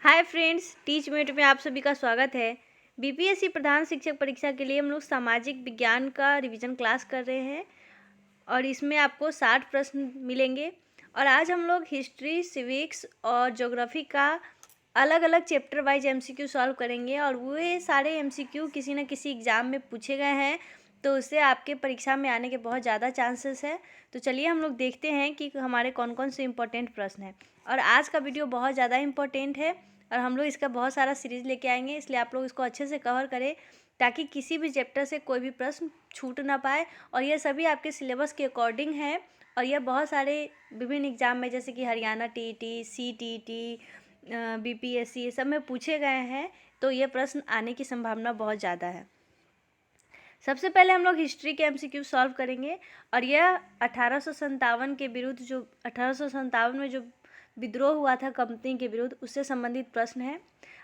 Hi friends, teach met में आप सभी का स्वागत है। बीपीएससी प्रधान शिक्षक परीक्षा के लिए हम लोग सामाजिक विज्ञान का रिवीजन क्लास कर रहे हैं और इसमें आपको 60 प्रश्न मिलेंगे। और आज हम लोग हिस्ट्री, सिविक्स और ज्योग्राफी का अलग अलग चैप्टर वाइज एमसीक्यू सॉल्व करेंगे और वो सारे एमसीक्यू किसी न किसी एग्ज़ाम में पूछे गए हैं, तो उससे आपके परीक्षा में आने के बहुत ज़्यादा चांसेस है। तो चलिए हम लोग देखते हैं कि हमारे कौन कौन से इम्पोर्टेंट प्रश्न हैं। और आज का वीडियो बहुत ज़्यादा इम्पोर्टेंट है और हम लोग इसका बहुत सारा सीरीज़ लेके आएंगे, इसलिए आप लोग इसको अच्छे से कवर करें ताकि किसी भी चैप्टर से कोई भी प्रश्न छूट ना पाए। और ये सभी आपके सिलेबस के अकॉर्डिंग है और यह बहुत सारे विभिन्न एग्जाम में जैसे कि हरियाणा टीईटी, सीटीईटी, बीपीएससी ये सब में पूछे गए हैं, तो ये प्रश्न आने की संभावना बहुत ज़्यादा है। सबसे पहले हम लोग हिस्ट्री के एमसीक्यू सॉल्व करेंगे और यह 1857 के विरुद्ध, जो 1857 में जो विद्रोह हुआ था कंपनी के विरुद्ध, उससे संबंधित प्रश्न है।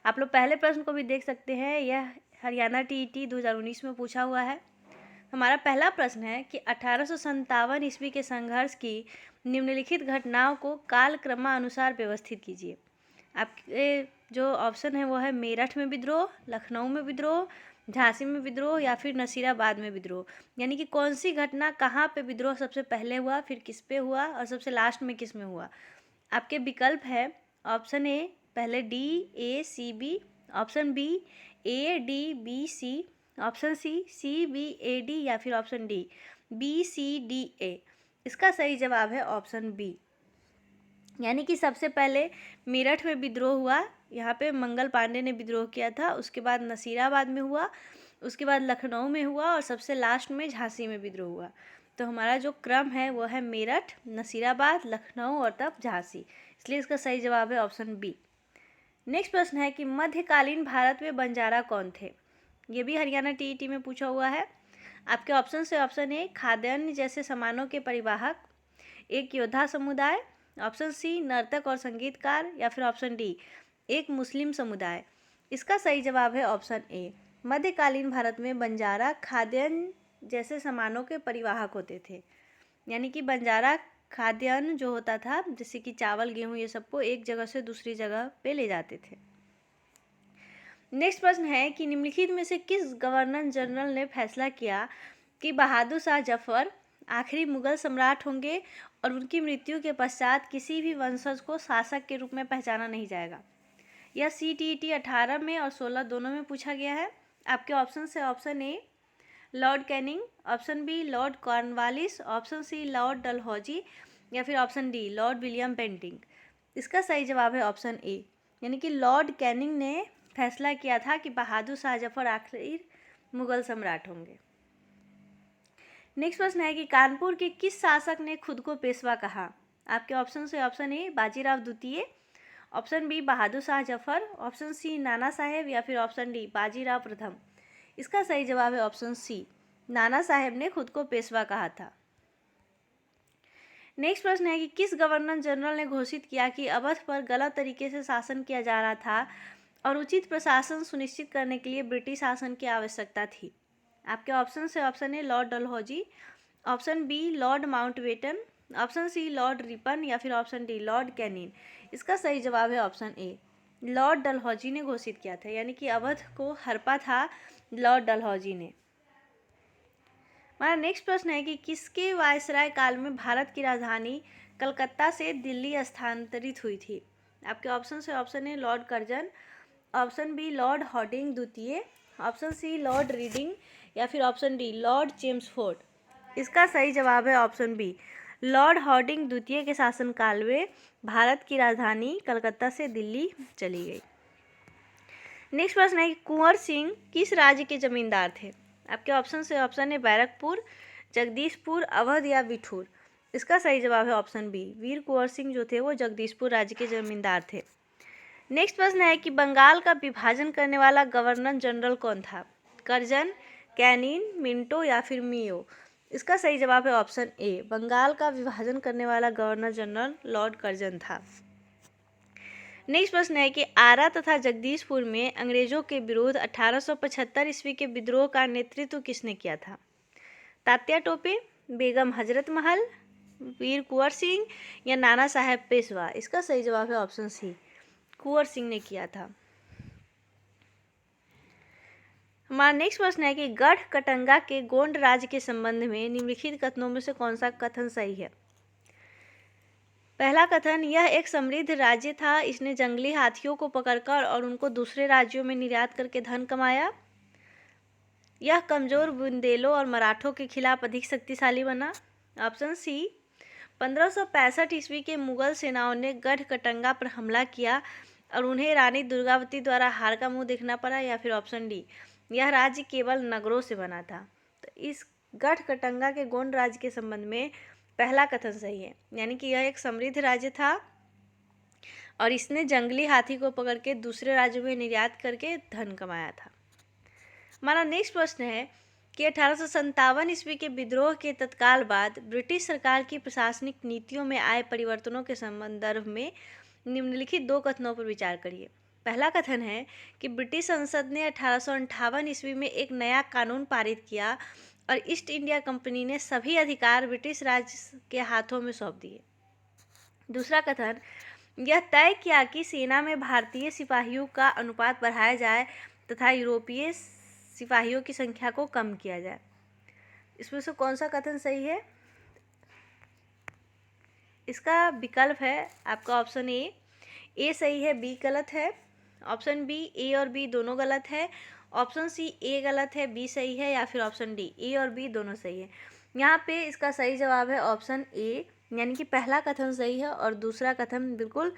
आप लोग पहले प्रश्न को भी देख सकते हैं, यह हरियाणा टीईटी 2019 में पूछा हुआ है। हमारा पहला प्रश्न है कि 1857 ईस्वी के संघर्ष की निम्नलिखित घटनाओं को कालक्रमानुसार व्यवस्थित कीजिए। आपके जो ऑप्शन है वो है मेरठ में विद्रोह, लखनऊ में विद्रोह, झांसी में विद्रोह या फिर नसीराबाद में विद्रोह। यानी कि कौन सी घटना कहाँ पे विद्रोह सबसे पहले हुआ, फिर किस पे हुआ और सबसे लास्ट में किस में हुआ। आपके विकल्प है ऑप्शन ए पहले D A C B, option B A D B C, option C B A D या फिर option D B C D A. इसका सही जवाब है ऑप्शन बी, यानी कि सबसे पहले मेरठ में विद्रोह हुआ, यहाँ पे मंगल पांडे ने विद्रोह किया था। उसके बाद नसीराबाद में हुआ, उसके बाद लखनऊ में हुआ और सबसे लास्ट में झांसी में विद्रोह हुआ। तो हमारा जो क्रम है वो है मेरठ, नसीराबाद, लखनऊ और तब झांसी, इसलिए इसका सही जवाब है ऑप्शन बी। नेक्स्ट प्रश्न है कि मध्यकालीन भारत में बंजारा कौन थे। ये भी हरियाणा टीईटी में पूछा हुआ है। आपके ऑप्शन से ऑप्शन ए खाद्यान्न जैसे सामानों के परिवाहक, एक योद्धा समुदाय, ऑप्शन सी नर्तक और संगीतकार या फिर ऑप्शन डी एक मुस्लिम समुदाय। इसका सही जवाब है ऑप्शन ए, मध्यकालीन भारत में बंजारा खाद्यान्न जैसे सामानों के परिवाहक होते थे। यानी कि बंजारा खाद्यान्न जो होता था, जैसे कि चावल, गेहूँ, ये सबको एक जगह से दूसरी जगह पे ले जाते थे। नेक्स्ट प्रश्न है कि निम्नलिखित में से किस गवर्नर जनरल ने फैसला किया कि बहादुर शाह जफर आखिरी मुगल सम्राट होंगे और उनकी मृत्यु के पश्चात किसी भी वंशज को शासक के रूप में पहचाना नहीं जाएगा। यह CTET 18 में और 16 दोनों में पूछा गया है। आपके ऑप्शन से option A Lord Canning, option B Lord Cornwallis, option C Lord Dalhousie या फिर option D Lord William Bentinck. इसका सही जवाब है ऑप्शन ए, यानी कि लॉर्ड कैनिंग ने फैसला किया था कि बहादुर शाह जफर आखिरी मुगल सम्राट होंगे। नेक्स्ट प्रश्न है कि कानपुर के किस शासक ने खुद को पेशवा कहा। आपके ऑप्शन से ऑप्शन ए बाजीराव द्वितीय, option B Bahadur Shah Zafar, option C Nana Saheb या फिर ऑप्शन डी बाजीराव प्रथम। इसका सही जवाब है ऑप्शन सी, नाना साहेब ने खुद को पेशवा कहा था। नेक्स्ट प्रश्न है कि किस गवर्नर जनरल ने घोषित किया कि अवध पर गलत तरीके से शासन किया जा रहा था और उचित प्रशासन सुनिश्चित करने के लिए ब्रिटिश शासन की आवश्यकता थी। आपके ऑप्शन से option A Lord Dalhousie, option B Lord Mountbatten, option C Lord Ripon या फिर ऑप्शन डी लॉर्ड कैनिन। इसका सही जवाब है ऑप्शन ए, लॉर्ड डलहौजी ने घोषित किया था, यानी कि अवध को हड़पा था लॉर्ड डलहौजी ने। हमारा नेक्स्ट प्रश्न है कि किसके वायसराय काल में भारत की राजधानी कलकत्ता से दिल्ली स्थानांतरित हुई थी। आपके ऑप्शन से option A Lord Curzon, option B Lord Hardinge द्वितीय, ऑप्शन सी लॉर्ड रीडिंग या फिर ऑप्शन डी लॉर्ड चेम्सफोर्ड। इसका सही जवाब है ऑप्शन बी, लॉर्ड हॉर्डिंग द्वितीय के शासनकाल में भारत की राजधानी कलकत्ता से दिल्ली चली गई। नेक्स्ट प्रश्न है कि कुंवर सिंह किस राज्य के जमींदार थे। आपके ऑप्शन से ऑप्शन है बैरकपुर, जगदीशपुर, अवध या बिठूर। इसका सही जवाब है ऑप्शन बी, वीर कुंवर सिंह जो थे वो जगदीशपुर राज्य के जमींदार थे। नेक्स्ट प्रश्न है कि बंगाल का विभाजन करने वाला गवर्नर जनरल कौन था। कर्जन, कैनिन, मिंटो या फिर मियो। इसका सही जवाब है ऑप्शन ए, बंगाल का विभाजन करने वाला गवर्नर जनरल लॉर्ड कर्जन था। नेक्स्ट प्रश्न है कि आरा तथा जगदीशपुर में अंग्रेजों के विरुद्ध 1875 ईस्वी के विद्रोह का नेतृत्व किसने किया था। तात्या टोपे, बेगम हजरत महल, वीर कुंवर सिंह या नाना साहेब पेशवा। इसका सही जवाब है ऑप्शन सी, कुंवर सिंह ने किया था। हमारा नेक्स्ट प्रश्न है कि गढ़ कटंगा के गोंड राज्य के संबंध में निम्नलिखित कथनों में से कौन सा कथन सही है। पहला कथन, यह एक समृद्ध राज्य था, इसने जंगली हाथियों को पकड़कर और उनको दूसरे राज्यों में निर्यात करके धन कमाया। यह कमजोर बुंदेलों और मराठों के खिलाफ अधिक शक्तिशाली बना। ऑप्शन सी, 1565 ईस्वी के मुगल सेनाओं ने गढ़ कटंगा पर हमला किया और उन्हें रानी दुर्गावती द्वारा हार का मुंह देखना पड़ा। या फिर ऑप्शन डी, यह राज्य केवल नगरों से बना था। तो इस गढ़ कटंगा के गोंड राज्य के संबंध में पहला कथन सही है, यानी कि यह एक समृद्ध राज्य था और इसने जंगली हाथी को पकड़ के दूसरे राज्यों में निर्यात करके धन कमाया था। हमारा नेक्स्ट प्रश्न है कि 1857 ईस्वी के विद्रोह के तत्काल बाद ब्रिटिश सरकार की प्रशासनिक नीतियों में आए परिवर्तनों के संदर्भ में निम्नलिखित दो कथनों पर विचार करिए। पहला कथन है कि ब्रिटिश संसद ने 1858 ईस्वी में एक नया कानून पारित किया और ईस्ट इंडिया कंपनी ने सभी अधिकार ब्रिटिश राज के हाथों में सौंप दिए। दूसरा कथन, यह तय किया कि सेना में भारतीय सिपाहियों का अनुपात बढ़ाया जाए तथा यूरोपीय सिपाहियों की संख्या को कम किया जाए। इसमें से कौन सा कथन सही है? इसका विकल्प है आपका ऑप्शन ए सही है, बी गलत है। ऑप्शन बी, ए और बी दोनों गलत है। ऑप्शन सी, ए गलत है, बी सही है। या फिर ऑप्शन डी, ए और बी दोनों सही है। यहाँ पे इसका सही जवाब है ऑप्शन ए, यानी कि पहला कथन सही है और दूसरा कथन बिल्कुल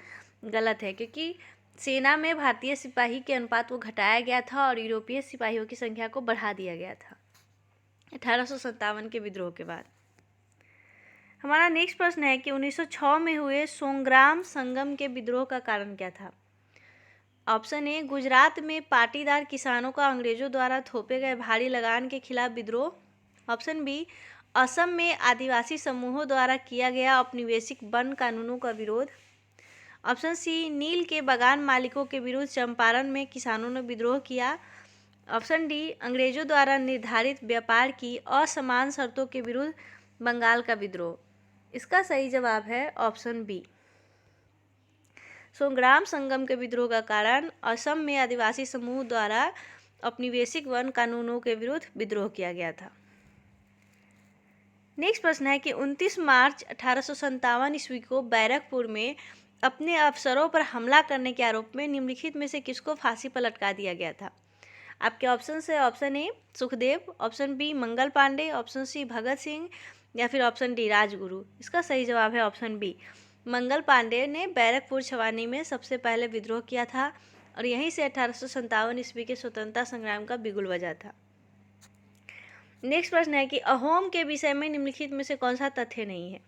गलत है, क्योंकि सेना में भारतीय सिपाही के अनुपात को घटाया गया था और यूरोपीय सिपाहियों की संख्या को बढ़ा दिया गया था 1857 के विद्रोह के बाद। हमारा नेक्स्ट प्रश्न है कि 1906 में हुए सोंग्राम संगम के विद्रोह का कारण क्या था। ऑप्शन ए, गुजरात में पाटीदार किसानों का अंग्रेजों द्वारा थोपे गए भारी लगान के खिलाफ विद्रोह। ऑप्शन बी, असम में आदिवासी समूहों द्वारा किया गया औपनिवेशिक वन कानूनों का विरोध। ऑप्शन सी, नील के बागान मालिकों के विरुद्ध चंपारण में किसानों ने विद्रोह किया। ऑप्शन डी, अंग्रेजों द्वारा निर्धारित व्यापार की असमान शर्तों के विरुद्ध बंगाल का विद्रोह। इसका सही जवाब है ऑप्शन बी, सोंग्राम संगम के विद्रोह का कारण असम में आदिवासी समूह द्वारा औपनिवेशिक वन कानूनों के विरुद्ध विद्रोह किया गया था। नेक्स्ट प्रश्न है कि 29 मार्च 1857 ईस्वी को बैरकपुर में अपने अफसरों पर हमला करने के आरोप में निम्नलिखित में से किसको फांसी पर लटका दिया गया था। आपके ऑप्शन है option A, Sukhdev. Option B, Mangal Pandey. Option C, Bhagat Singh. या फिर ऑप्शन डी, राजगुरु। इसका सही जवाब है ऑप्शन बी, मंगल पांडे ने बैरकपुर छावनी में सबसे पहले विद्रोह किया था और यहीं से 1857 ईस्वी के स्वतंत्रता संग्राम का बिगुल बजा था। नेक्स्ट प्रश्न है कि अहोम के विषय में निम्नलिखित में से कौन सा तथ्य नहीं है।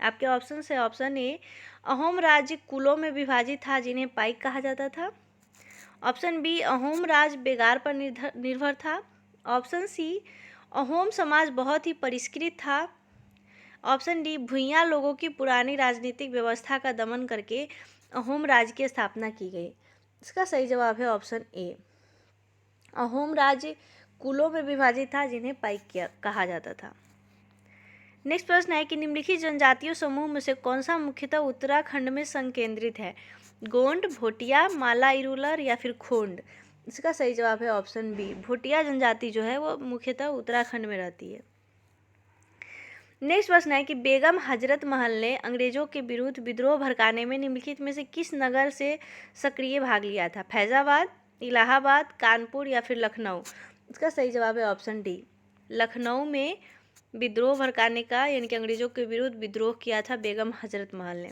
आपके ऑप्शन है ऑप्शन ए, अहोम राज्य कुलों में विभाजित था जिन्हें पाइक कहा जाता था। ऑप्शन बी, अहोम राज्य बेगार पर निर्भर था। ऑप्शन सी, अहोम समाज बहुत ही परिष्कृत था। ऑप्शन डी, भूइयाँ लोगों की पुरानी राजनीतिक व्यवस्था का दमन करके अहोम राज्य की स्थापना की गई। इसका सही जवाब है ऑप्शन ए, अहोम राज्य कुलों में विभाजित था जिन्हें पाइक कहा जाता था। नेक्स्ट प्रश्न है कि निम्नलिखित जनजातीय समूह में से कौन सा मुख्यतः उत्तराखंड में संकेंद्रित है। गोंड, भोटिया, माला इरूलर या फिर खोंड। इसका सही जवाब है ऑप्शन बी, भोटिया जनजाति जो है वो मुख्यतः उत्तराखंड में रहती है। नेक्स्ट प्रश्न है कि बेगम हजरत महल ने अंग्रेजों के विरुद्ध विद्रोह भड़काने में निम्नलिखित में से किस नगर से सक्रिय भाग लिया था। फैजाबाद, इलाहाबाद, कानपुर या फिर लखनऊ। इसका सही जवाब है ऑप्शन डी, लखनऊ में विद्रोह भड़काने का यानी कि अंग्रेजों के विरुद्ध विद्रोह किया था बेगम हजरत महल ने।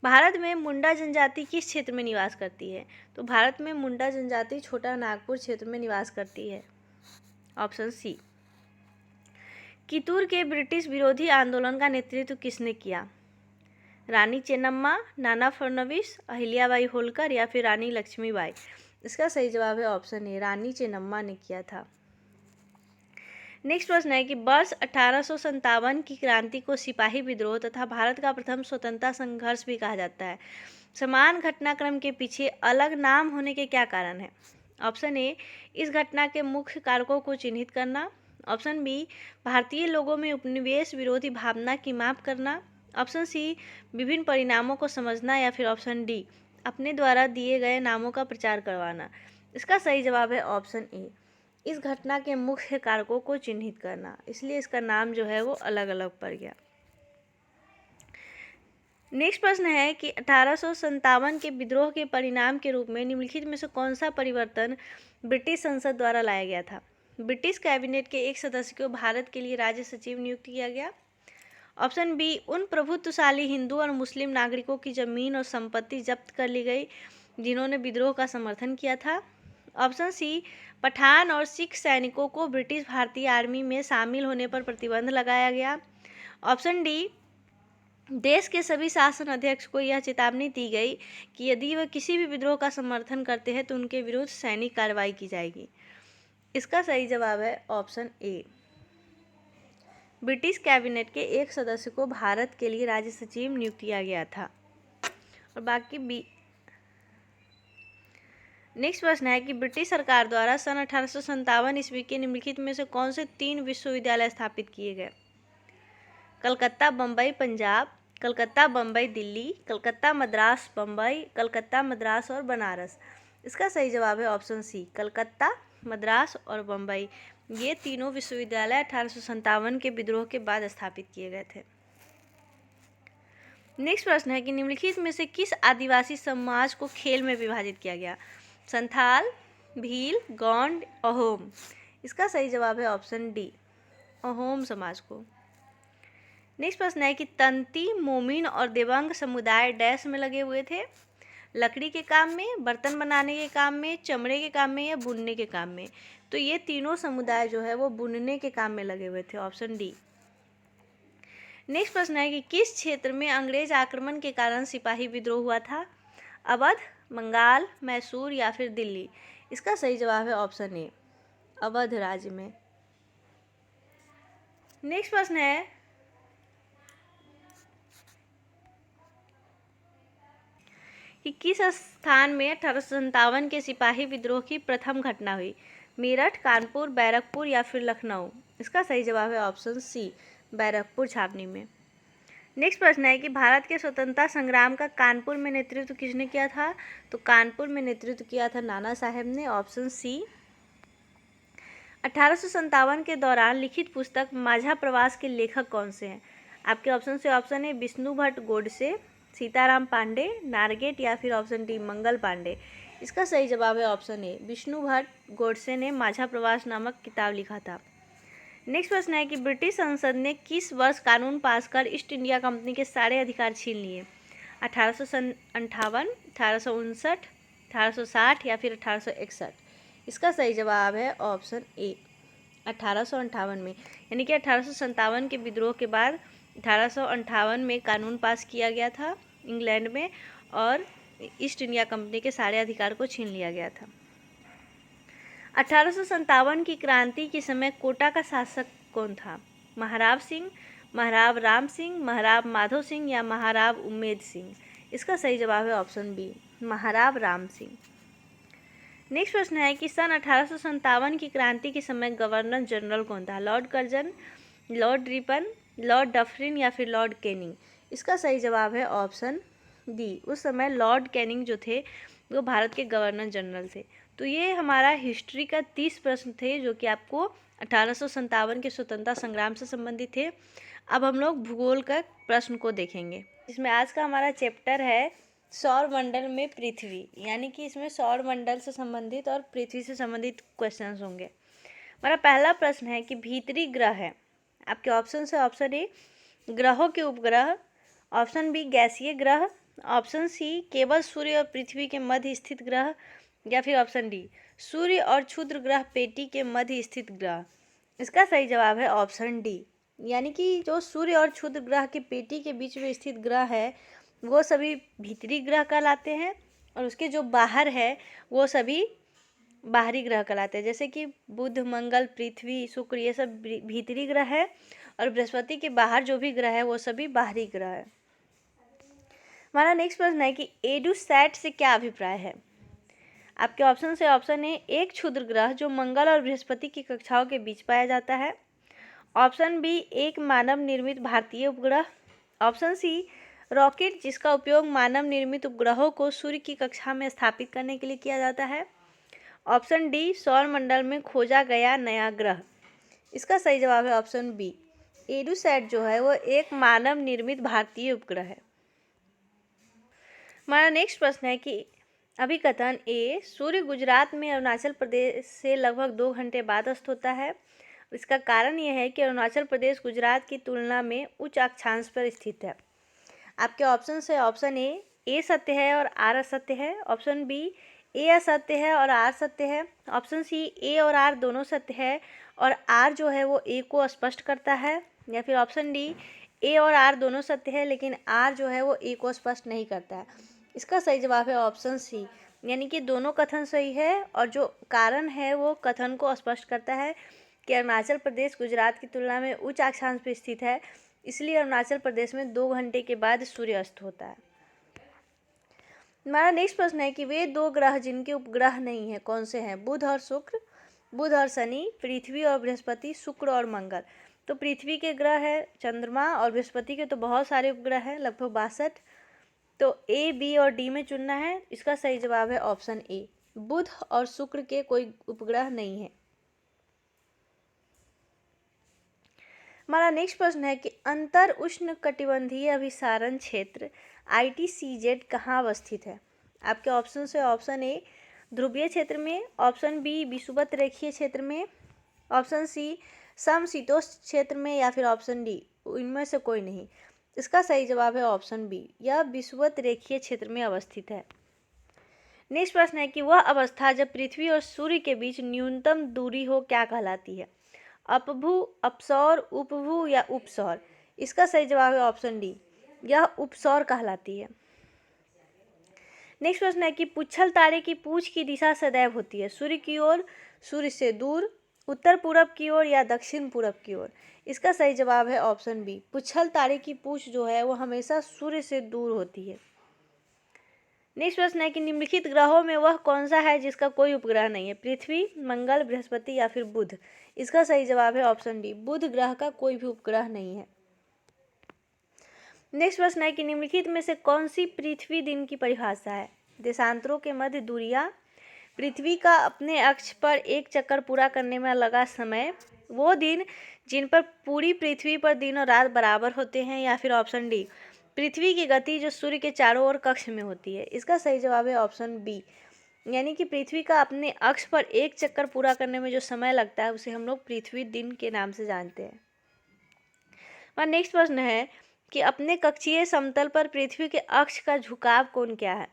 भारत में मुंडा जनजाति किस क्षेत्र में निवास करती है। तो भारत में मुंडा जनजाति छोटा नागपुर क्षेत्र में निवास करती है। Option C. कितूर के ब्रिटिश विरोधी आंदोलन का नेतृत्व किसने किया। रानी चेन्नम्मा, नाना फडणवीस, अहिल्याबाई होलकर या फिर रानी लक्ष्मीबाई। इसका सही जवाब है ऑप्शन ए, रानी चेन्नम्मा ने किया था। नेक्स्ट प्रश्न है कि वर्ष 1857 की क्रांति को सिपाही विद्रोह तथा भारत का प्रथम स्वतंत्रता संघर्ष भी कहा जाता है। समान घटनाक्रम के पीछे अलग नाम होने के क्या कारण है। ऑप्शन ए, इस घटना के मुख्य कारकों को चिन्हित करना। ऑप्शन बी, भारतीय लोगों में उपनिवेश विरोधी भावना की माप करना। ऑप्शन सी, विभिन्न परिणामों को समझना। या फिर ऑप्शन डी, अपने द्वारा दिए गए नामों का प्रचार करवाना। इसका सही जवाब है ऑप्शन ए, इस घटना के मुख्य कारकों को चिन्हित करना, इसलिए इसका नाम जो है वो अलग अलग पड़ गया। नेक्स्ट प्रश्न है कि 1857 के विद्रोह के परिणाम के रूप में निम्नलिखित में से कौन सा परिवर्तन ब्रिटिश संसद द्वारा लाया गया था। ब्रिटिश कैबिनेट के एक सदस्य को भारत के लिए राज्य सचिव नियुक्त किया गया। ऑप्शन बी, उन प्रभुत्वशाली हिंदू और मुस्लिम नागरिकों की जमीन और संपत्ति जब्त कर ली गई जिन्होंने विद्रोह का समर्थन किया था। ऑप्शन सी, पठान और सिख सैनिकों को ब्रिटिश भारतीय आर्मी में शामिल होने पर प्रतिबंध लगाया गया। ऑप्शन डी, देश के सभी शासन अध्यक्ष को यह चेतावनी दी गई कि यदि वह किसी भी विद्रोह का समर्थन करते हैं तो उनके विरुद्ध सैनिक कार्रवाई की जाएगी। इसका सही जवाब है ऑप्शन ए, ब्रिटिश कैबिनेट के एक सदस्य को भारत के लिए राज्य सचिव नियुक्त किया गया था। और बाकी बी। नेक्स्ट प्रश्न है कि ब्रिटिश सरकार द्वारा सन 1857 ईस्वी के निम्नलिखित में से कौन से 3 विश्वविद्यालय स्थापित किए गए। कलकत्ता, बम्बई, पंजाब, कलकत्ता, बम्बई, दिल्ली, कलकत्ता, मद्रास, बम्बई, कलकत्ता, मद्रास और बनारस। इसका सही जवाब है ऑप्शन सी, कलकत्ता, मद्रास और बम्बई। ये तीनों विश्वविद्यालय 1857 के विद्रोह के बाद स्थापित किए गए थे। नेक्स्ट प्रश्न है कि निम्नलिखित में से किस आदिवासी समाज को खेल में विभाजित किया गया। संथाल, भील, गोंड, अहोम। इसका सही जवाब है ऑप्शन डी, अहोम समाज को। नेक्स्ट प्रश्न है कि तंती, मोमिन और देवंग समुदाय डैश में लगे हुए थे। लकड़ी के काम में, बर्तन बनाने के काम में, चमड़े के काम में या बुनने के काम में। तो ये तीनों समुदाय जो है वो बुनने के काम में लगे हुए थे, ऑप्शन डी। नेक्स्ट प्रश्न है कि किस क्षेत्र में अंग्रेज आक्रमण के कारण सिपाही विद्रोह हुआ था। अवध, बंगाल, मैसूर या फिर दिल्ली। इसका सही जवाब है ऑप्शन ए, अवध राज्य में। नेक्स्ट प्रश्न है कि किस स्थान में 1857 के सिपाही विद्रोह की प्रथम घटना हुई। मेरठ, कानपुर, बैरकपुर या फिर लखनऊ। इसका सही जवाब है ऑप्शन सी, बैरकपुर छावनी में। नेक्स्ट प्रश्न है कि भारत के स्वतंत्रता संग्राम का कानपुर में नेतृत्व किसने किया था। तो कानपुर में नेतृत्व किया था नाना साहेब ने, ऑप्शन सी। 1857 के दौरान लिखित पुस्तक माझा प्रवास के लेखक कौन से हैं। आपके ऑप्शन से ऑप्शन है विष्णु भट्ट गोडसे, सीताराम पांडे, नारगेट या फिर ऑप्शन डी मंगल पांडे। इसका सही जवाब है ऑप्शन ए, विष्णु भट्ट गोडसे ने माझा प्रवास नामक किताब लिखा था। नेक्स्ट प्रश्न है कि ब्रिटिश संसद ने किस वर्ष कानून पास कर ईस्ट इंडिया कंपनी के सारे अधिकार छीन लिए। 1858, 1859, 1860 या फिर 1861। इसका सही जवाब है ऑप्शन ए, 1858 में। यानी कि 1857 के विद्रोह के बाद 1858 में कानून पास किया गया था इंग्लैंड में और ईस्ट इंडिया कंपनी के सारे अधिकार को छीन लिया गया था। 1857 की क्रांति के समय कोटा का शासक कौन था। महाराव सिंह, महाराव राम सिंह, महाराव माधो सिंह या महाराव उम्मेद सिंह। इसका सही जवाब है option B, Maharao Ram Singh. Next प्रश्न है कि सन 1857 की क्रांति के समय गवर्नर जनरल कौन था। Lord Curzon, Lord Ripon, Lord Dufferin या फिर लॉर्ड कैनिंग। इसका सही जवाब है ऑप्शन डी, उस समय लॉर्ड कैनिंग जो थे वो भारत के गवर्नर जनरल थे। तो ये हमारा हिस्ट्री का 30 प्रश्न थे जो कि आपको 1857 के स्वतंत्रता संग्राम से संबंधित थे। अब हम लोग भूगोल का प्रश्न को देखेंगे। इसमें आज का हमारा चैप्टर है सौर मंडल में पृथ्वी, यानी कि इसमें सौर मंडल से संबंधित और पृथ्वी से संबंधित क्वेश्चंस होंगे। हमारा पहला प्रश्न है कि भीतरी ग्रह है। आपके ऑप्शन से ऑप्शन ए ग्रहों के उपग्रह, ऑप्शन बी गैसीय ग्रह, ऑप्शन सी केवल सूर्य और पृथ्वी के मध्य स्थित ग्रह या फिर ऑप्शन डी सूर्य और क्षुद्र ग्रह पेटी के मध्य स्थित ग्रह। इसका सही जवाब है ऑप्शन डी, यानी कि जो सूर्य और क्षुद्र ग्रह के पेटी के बीच में स्थित ग्रह है वो सभी भीतरी ग्रह कहलाते हैं और उसके जो बाहर है वो सभी बाहरी ग्रह कहलाते हैं। जैसे कि बुध, मंगल, पृथ्वी, शुक्र ये सब भीतरी ग्रह है और बृहस्पति के बाहर जो भी ग्रह है वो सभी बाहरी ग्रह है। हमारा नेक्स्ट प्रश्न है कि एडुसैट से क्या अभिप्राय है। आपके ऑप्शन से ऑप्शन ए एक क्षुद्र ग्रह जो मंगल और बृहस्पति की कक्षाओं के बीच पाया जाता है, ऑप्शन बी एक मानव निर्मित भारतीय उपग्रह, ऑप्शन सी रॉकेट, जिसका उपयोग मानव निर्मित उपग्रहों को सूर्य की कक्षा में स्थापित करने के लिए किया जाता है। ऑप्शन डी, सौर मंडल में खोजा गया नया ग्रह। इसका सही जवाब है ऑप्शन बी, एडुसैट जो है वो एक मानव निर्मित भारतीय उपग्रह है। हमारा नेक्स्ट प्रश्न है कि अभिकथन ए, सूर्य गुजरात में अरुणाचल प्रदेश से लगभग 2 घंटे बाद अस्त होता है। इसका कारण यह है कि अरुणाचल प्रदेश गुजरात की तुलना में उच्च अक्षांश पर स्थित है। आपके ऑप्शन है ऑप्शन ए सत्य है और आर असत्य है। ऑप्शन बी, ए असत्य है और आर सत्य है। ऑप्शन सी, ए और आर दोनों सत्य है और आर जो है वो ए को स्पष्ट करता है। या फिर ऑप्शन डी, ए और आर दोनों सत्य है लेकिन आर जो है वो ए को स्पष्ट नहीं करता है। इसका सही जवाब है ऑप्शन सी, यानी कि दोनों कथन सही है और जो कारण है वो कथन को स्पष्ट करता है कि अरुणाचल प्रदेश गुजरात की तुलना में उच्च अक्षांश पर स्थित है, इसलिए अरुणाचल प्रदेश में 2 घंटे के बाद सूर्य अस्त होता है। हमारा नेक्स्ट प्रश्न है कि वे 2 ग्रह जिनके उपग्रह नहीं है कौन से हैं? बुध और शुक्र, बुध और शनि, पृथ्वी और बृहस्पति, शुक्र और मंगल। तो पृथ्वी के ग्रह है चंद्रमा और बृहस्पति के तो बहुत सारे उपग्रह हैं, लगभग 62। तो ए, बी और डी में चुनना है। इसका सही जवाब है ऑप्शन ए, बुध और शुक्र के कोई उपग्रह नहीं है। हमारा नेक्स्ट प्रश्न है कि अंतर उष्णकटिबंधीय अभिसारण क्षेत्र ITCZ कहाँ अवस्थित है? आपके ऑप्शन है ऑप्शन ए, ध्रुवीय क्षेत्र में, ऑप्शन बी, विषुवत रेखीय क्षेत्र में, ऑप्शन सी, समशीतोष्ण क्षेत्र में, या फिर ऑप्शन डी, इनमें से कोई नहीं। इसका सही जवाब है ऑप्शन बी, यह विषुवत रेखीय क्षेत्र में अवस्थित है। नेक्स्ट प्रश्न है कि वह अवस्था जब पृथ्वी और सूर्य के बीच न्यूनतम दूरी हो क्या कहलाती है? अपभू, अपसौर, उपभू या उपसौर। इसका सही जवाब है ऑप्शन डी, यह उपसौर कहलाती है। नेक्स्ट प्रश्न है कि पुच्छल तारे की पूंछ की दिशा सदैव होती है सूर्य की ओर, सूर्य से दूर, उत्तर पूरब की ओर या दक्षिण पूरब की ओर। इसका सही जवाब है ऑप्शन बी, पुच्छल तारे की पूंछ जो है वो हमेशा सूर्य से दूर होती है। नेक्स्ट प्रश्न है कि निम्नलिखित ग्रहों में वह कौन सा है जिसका कोई उपग्रह नहीं है? पृथ्वी, मंगल, बृहस्पति या फिर बुध। इसका सही जवाब है ऑप्शन डी, बुध ग्रह का कोई भी उपग्रह नहीं है। नेक्स्ट प्रश्न है कि निम्नलिखित में से कौन सी पृथ्वी दिन की परिभाषा है? देशांतरों के मध्य दूरियां, पृथ्वी का अपने अक्ष पर एक चक्कर पूरा करने में लगा समय, वो दिन जिन पर पूरी पृथ्वी पर दिन और रात बराबर होते हैं, या फिर ऑप्शन डी, पृथ्वी की गति जो सूर्य के चारों ओर कक्ष में होती है। इसका सही जवाब है ऑप्शन बी, यानी कि पृथ्वी का अपने अक्ष पर एक चक्कर पूरा करने में जो समय लगता है उसे हम लोग पृथ्वी दिन के नाम से जानते हैं। और नेक्स्ट प्रश्न है कि अपने कक्षीय समतल पर पृथ्वी के अक्ष का झुकाव कोण क्या है?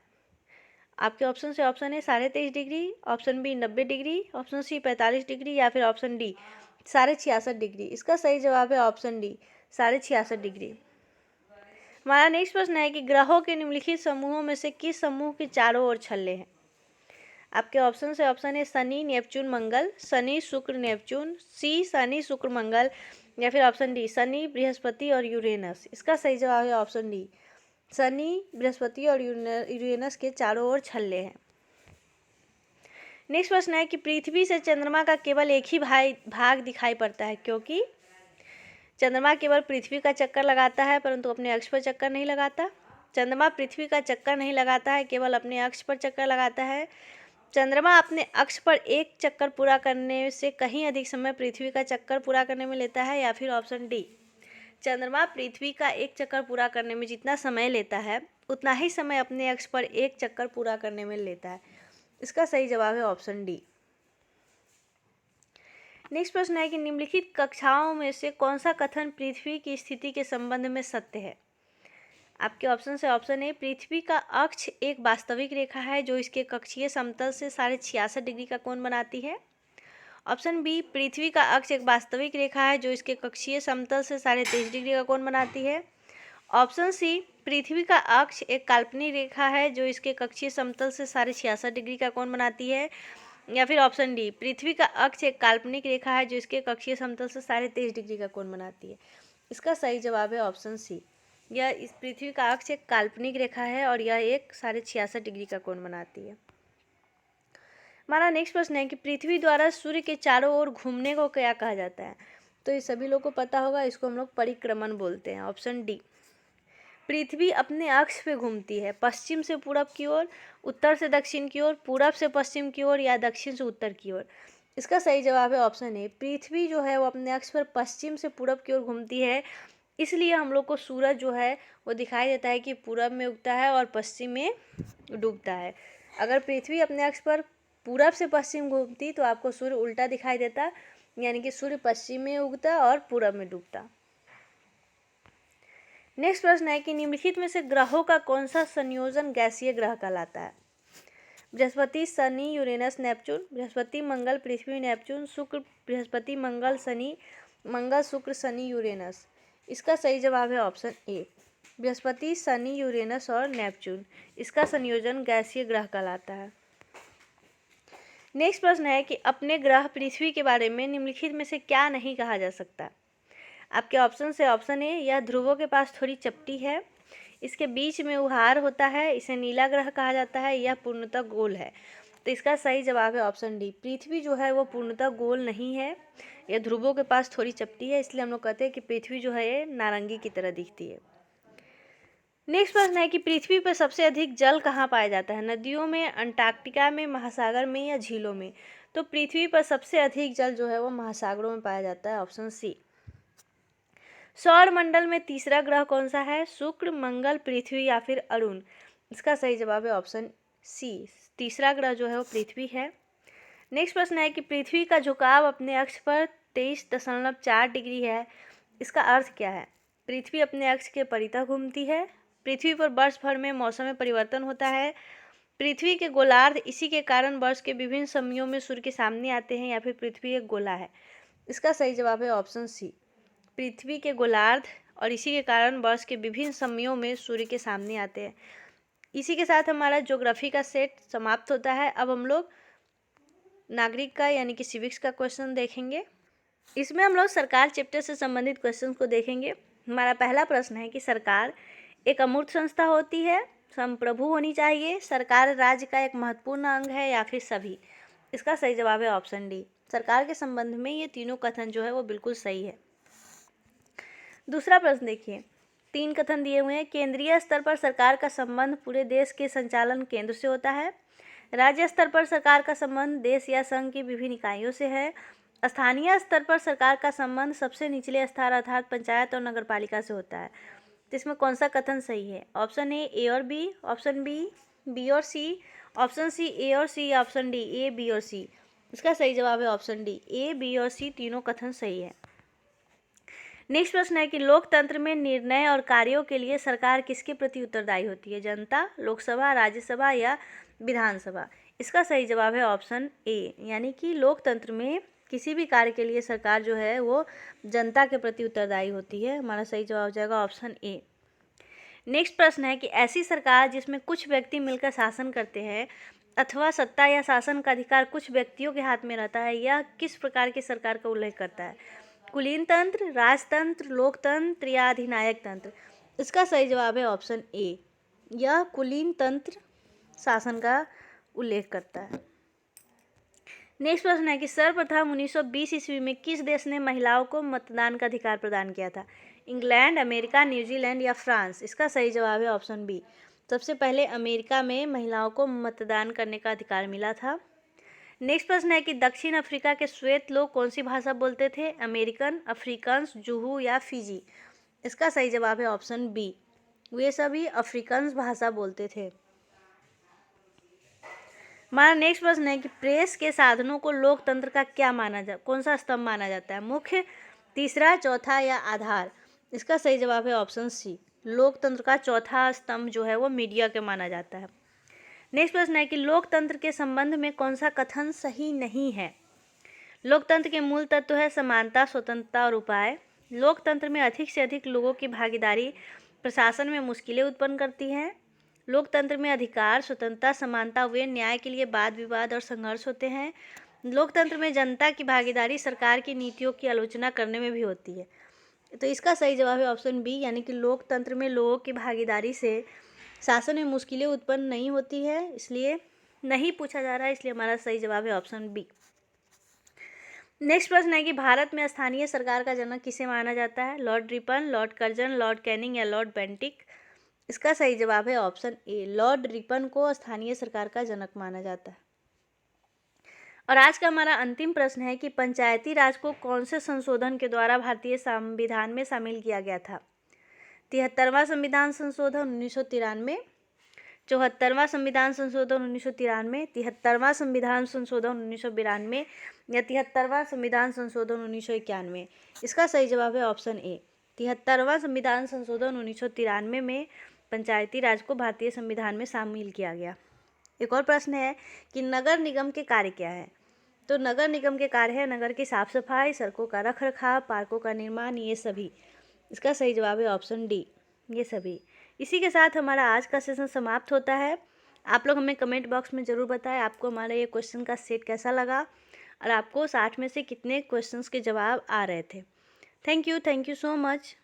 आपके ऑप्शन से option A 23.5 degree, option B 90 degree, option C 45 degree या फिर ऑप्शन डी 66.5 डिग्री। इसका सही जवाब है ऑप्शन डी 66.5 डिग्री। हमारा नेक्स्ट प्रश्न है कि ग्रहों के निम्नलिखित समूहों में से किस समूह के चारों ओर छल्ले हैं? आपके ऑप्शन से ऑप्शन है शनि, नेपच्यून, मंगल, शनि, शुक्र, नेपच्यून, सी शनि, शुक्र, मंगल, या फिर ऑप्शन डी शनि, बृहस्पति और यूरेनस। इसका सही जवाब है ऑप्शन डी, शनि, बृहस्पति और यूरेनस के चारों ओर छल्ले हैं। नेक्स्ट प्रश्न है कि पृथ्वी से चंद्रमा का केवल एक ही भाग दिखाई पड़ता है क्योंकि चंद्रमा केवल पृथ्वी का चक्कर लगाता है परंतु अपने अक्ष पर चक्कर नहीं लगाता। चंद्रमा पृथ्वी का चक्कर नहीं लगाता है, केवल अपने अक्ष पर चक्कर लगाता है। चंद्रमा अपने अक्ष पर एक चक्कर पूरा करने से कहीं अधिक समय पृथ्वी का चक्कर पूरा करने में लेता है, या फिर ऑप्शन डी, चंद्रमा पृथ्वी का एक चक्कर पूरा करने में जितना समय लेता है उतना ही समय अपने अक्ष पर एक चक्कर पूरा करने में लेता है। इसका सही जवाब है ऑप्शन डी। नेक्स्ट प्रश्न है कि निम्नलिखित कक्षाओं में से कौन सा कथन पृथ्वी की स्थिति के संबंध में सत्य है? आपके ऑप्शन से ऑप्शन ए, पृथ्वी का अक्ष एक वास्तविक रेखा है जो इसके कक्षीय समतल से 66.5 डिग्री का कोण बनाती है। ऑप्शन बी, पृथ्वी का अक्ष एक वास्तविक रेखा है जो इसके कक्षीय समतल से 23.5 डिग्री का कोण बनाती है। ऑप्शन सी, पृथ्वी का अक्ष एक काल्पनिक रेखा है जो इसके कक्षीय समतल से 66.5 डिग्री का कोण बनाती है। या फिर ऑप्शन डी, पृथ्वी का अक्ष एक काल्पनिक रेखा है जो इसके कक्षीय समतल से 23.5 डिग्री का कोण बनाती है। इसका सही जवाब है ऑप्शन सी, यह इस पृथ्वी का अक्ष एक काल्पनिक रेखा है और यह एक 66.5 डिग्री का कोण बनाती है। हमारा नेक्स्ट प्रश्न है कि पृथ्वी द्वारा सूर्य के चारों ओर घूमने को क्या कहा जाता है? तो ये सभी लोग को पता होगा, इसको हम लोग परिक्रमण बोलते हैं। ऑप्शन डी, पृथ्वी अपने अक्ष पे घूमती है, पश्चिम से पूरब की ओर, उत्तर से दक्षिण की ओर, पूरब से पश्चिम की ओर या दक्षिण से उत्तर की ओर। इसका सही जवाब है ऑप्शन ए, पृथ्वी जो है वो अपने अक्ष पर पश्चिम से पूरब की ओर घूमती है, इसलिए हम लोग को सूरज जो है वो दिखाई देता है कि पूरब में उगता है और पश्चिम में डूबता है। अगर पृथ्वी अपने अक्ष पर पूरब से पश्चिम घूमती तो आपको सूर्य उल्टा दिखाई देता, यानी कि सूर्य पश्चिम में उगता और पूरब में डूबता। नेक्स्ट प्रश्न है कि निम्नलिखित में से ग्रहों का कौन सा संयोजन गैसीय ग्रह कहलाता है? बृहस्पति, शनि, यूरेनस, नेपच्यून, बृहस्पति, मंगल, पृथ्वी, नेपच्यून, शुक्र, बृहस्पति, मंगल, शनि, मंगल, शुक्र, शनि, यूरेनस। इसका सही जवाब है ऑप्शन ए, बृहस्पति, शनि, यूरेनस और नेपच्यून। इसका संयोजन गैसीय ग्रह कहलाता है। नेक्स्ट प्रश्न है कि अपने ग्रह पृथ्वी के बारे में निम्नलिखित में से क्या नहीं कहा जा सकता? आपके ऑप्शन से ऑप्शन ए, यह ध्रुवों के पास थोड़ी चपटी है, इसके बीच में उहार होता है, इसे नीला ग्रह कहा जाता है, यह पूर्णतः गोल है। तो इसका सही जवाब है ऑप्शन डी, पृथ्वी जो है वो पूर्णतः गोल नहीं है, यह ध्रुवों के पास थोड़ी चपटी है, इसलिए हम लोग कहते हैं कि पृथ्वी जो है ये नारंगी की तरह दिखती है। नेक्स्ट प्रश्न है कि पृथ्वी पर सबसे अधिक जल कहाँ पाया जाता है? नदियों में, अंटार्कटिका में, महासागर में या झीलों में? तो पृथ्वी पर सबसे अधिक जल जो है वो महासागरों में पाया जाता है, ऑप्शन सी। सौर मंडल में तीसरा ग्रह कौन सा है? शुक्र, मंगल, पृथ्वी या फिर अरुण? इसका सही जवाब है ऑप्शन सी, तीसरा ग्रह जो है वो पृथ्वी है। नेक्स्ट प्रश्न है कि पृथ्वी का झुकाव अपने अक्ष पर 23.4 डिग्री है, इसका अर्थ क्या है? पृथ्वी अपने अक्ष के परितः घूमती है, पृथ्वी पर वर्ष भर में मौसम में परिवर्तन होता है, पृथ्वी के गोलार्ध इसी के कारण वर्ष के विभिन्न समयों में सूर्य के सामने आते हैं, या फिर पृथ्वी एक गोला है? इसका सही जवाब है ऑप्शन सी, पृथ्वी के गोलार्ध और इसी के कारण वर्ष के विभिन्न समयों में सूर्य के सामने आते हैं। इसी के साथ हमारा ज्योग्राफी का सेट समाप्त होता है। अब हम लोग नागरिक का यानी कि सिविक्स का क्वेश्चन देखेंगे। इसमें हम लोग सरकार चैप्टर से संबंधित क्वेश्चन को देखेंगे। हमारा पहला प्रश्न है कि सरकार एक अमूर्त संस्था होती है, संप्रभु होनी चाहिए, सरकार राज्य का एक महत्वपूर्ण अंग है या फिर सभी? इसका सही जवाब है ऑप्शन डी, सरकार के संबंध में ये तीनों कथन जो है वो बिल्कुल सही है। दूसरा प्रश्न देखिए, 3 कथन दिए हुए हैं। केंद्रीय स्तर पर सरकार का संबंध पूरे देश के संचालन केंद्र से होता है, राज्य स्तर पर सरकार का संबंध देश या संघ की विभिन्न इकाइयों से है, स्थानीय स्तर पर सरकार का संबंध सबसे निचले स्तर अर्थात पंचायत और नगरपालिका से होता है। तो इसमें कौन सा कथन सही है? ऑप्शन ए और बी, ऑप्शन बी और सी, ऑप्शन सी ए और सी, ऑप्शन डी ए, बी और सी? इसका सही जवाब है ऑप्शन डी, ए, बी और सी तीनों कथन सही है। नेक्स्ट प्रश्न है कि लोकतंत्र में निर्णय और कार्यों के लिए सरकार किसके प्रति उत्तरदायी होती है? जनता, लोकसभा, राज्यसभा या विधानसभा? इसका सही जवाब है ऑप्शन ए, यानी कि लोकतंत्र में किसी भी कार्य के लिए सरकार जो है वो जनता के प्रति उत्तरदायी होती है। हमारा सही जवाब हो जाएगा ऑप्शन ए। नेक्स्ट प्रश्न है कि ऐसी सरकार जिसमें कुछ व्यक्ति मिलकर शासन करते हैं अथवा सत्ता या शासन का अधिकार कुछ व्यक्तियों के हाथ में रहता है, यह किस प्रकार की सरकार का उल्लेख करता है? कुलीन तंत्र, राजतंत्र, लोकतंत्र या अधिनायक तंत्र? इसका सही जवाब है ऑप्शन ए, यह कुलीन तंत्र शासन का उल्लेख करता है। नेक्स्ट प्रश्न है कि सर्वप्रथम 1920 ईस्वी में किस देश ने महिलाओं को मतदान का अधिकार प्रदान किया था? इंग्लैंड, अमेरिका, न्यूजीलैंड या फ्रांस? इसका सही जवाब है ऑप्शन बी, सबसे पहले अमेरिका में महिलाओं को मतदान करने का अधिकार मिला था। नेक्स्ट प्रश्न है कि दक्षिण अफ्रीका के श्वेत लोग कौन सी भाषा बोलते थे? अमेरिकन, अफ्रीकांस, जुहू या फिजी? इसका सही जवाब है ऑप्शन बी, वे सभी अफ्रीकांस भाषा बोलते थे। हमारा नेक्स्ट प्रश्न है कि प्रेस के साधनों को लोकतंत्र का कौन सा स्तंभ माना जाता है? मुख्य, तीसरा, चौथा या आधार? इसका सही जवाब है ऑप्शन सी, लोकतंत्र का चौथा स्तंभ जो है वो मीडिया के माना जाता है। नेक्स्ट प्रश्न है कि लोकतंत्र के संबंध में कौन सा कथन सही नहीं है? लोकतंत्र के मूल तत्व है समानता, स्वतंत्रता और उपाय। लोकतंत्र में अधिक से अधिक लोगों की भागीदारी प्रशासन में मुश्किलें उत्पन्न करती हैं। लोकतंत्र में अधिकार, स्वतंत्रता, समानता व न्याय के लिए वाद विवाद और संघर्ष होते हैं। लोकतंत्र में जनता की भागीदारी सरकार की नीतियों की आलोचना करने में भी होती है। तो इसका सही जवाब है ऑप्शन बी, यानी कि लोकतंत्र में लोगों की भागीदारी से शासन में मुश्किलें उत्पन्न नहीं होती है, इसलिए नहीं पूछा जा रहा है, इसलिए हमारा सही जवाब है ऑप्शन बी। नेक्स्ट प्रश्न है कि भारत में स्थानीय सरकार का जनक किसे माना जाता है? Lord Ripon, Lord Curzon, Lord Canning या लॉर्ड बेंटिक? इसका सही जवाब है ऑप्शन ए, लॉर्ड रिपन को स्थानीय सरकार का जनक माना जाता है। और आज का हमारा अंतिम प्रश्न है कि पंचायती राज को कौन से संशोधन के द्वारा भारतीय संविधान में शामिल किया गया था? 73वां संविधान संशोधन 1993, 74वां संविधान संशोधन 1993, 73वां संविधान संशोधन 1992 या 73वां संविधान संशोधन 1991। इसका सही जवाब है ऑप्शन ए, 73वां संविधान संशोधन 1993 में पंचायती राज को भारतीय संविधान में शामिल किया गया। एक और प्रश्न है कि नगर निगम के कार्य क्या है? तो नगर निगम के कार्य है नगर की साफ सफाई, सड़कों का रख रखाव, पार्कों का निर्माण, ये सभी। इसका सही जवाब है ऑप्शन डी, ये सभी। इसी के साथ हमारा आज का सेशन समाप्त होता है। आप लोग हमें कमेंट बॉक्स में ज़रूर बताएं आपको हमारा ये क्वेश्चन का सेट कैसा लगा और आपको 60 में से कितने क्वेश्चंस के जवाब आ रहे थे। Thank you so much.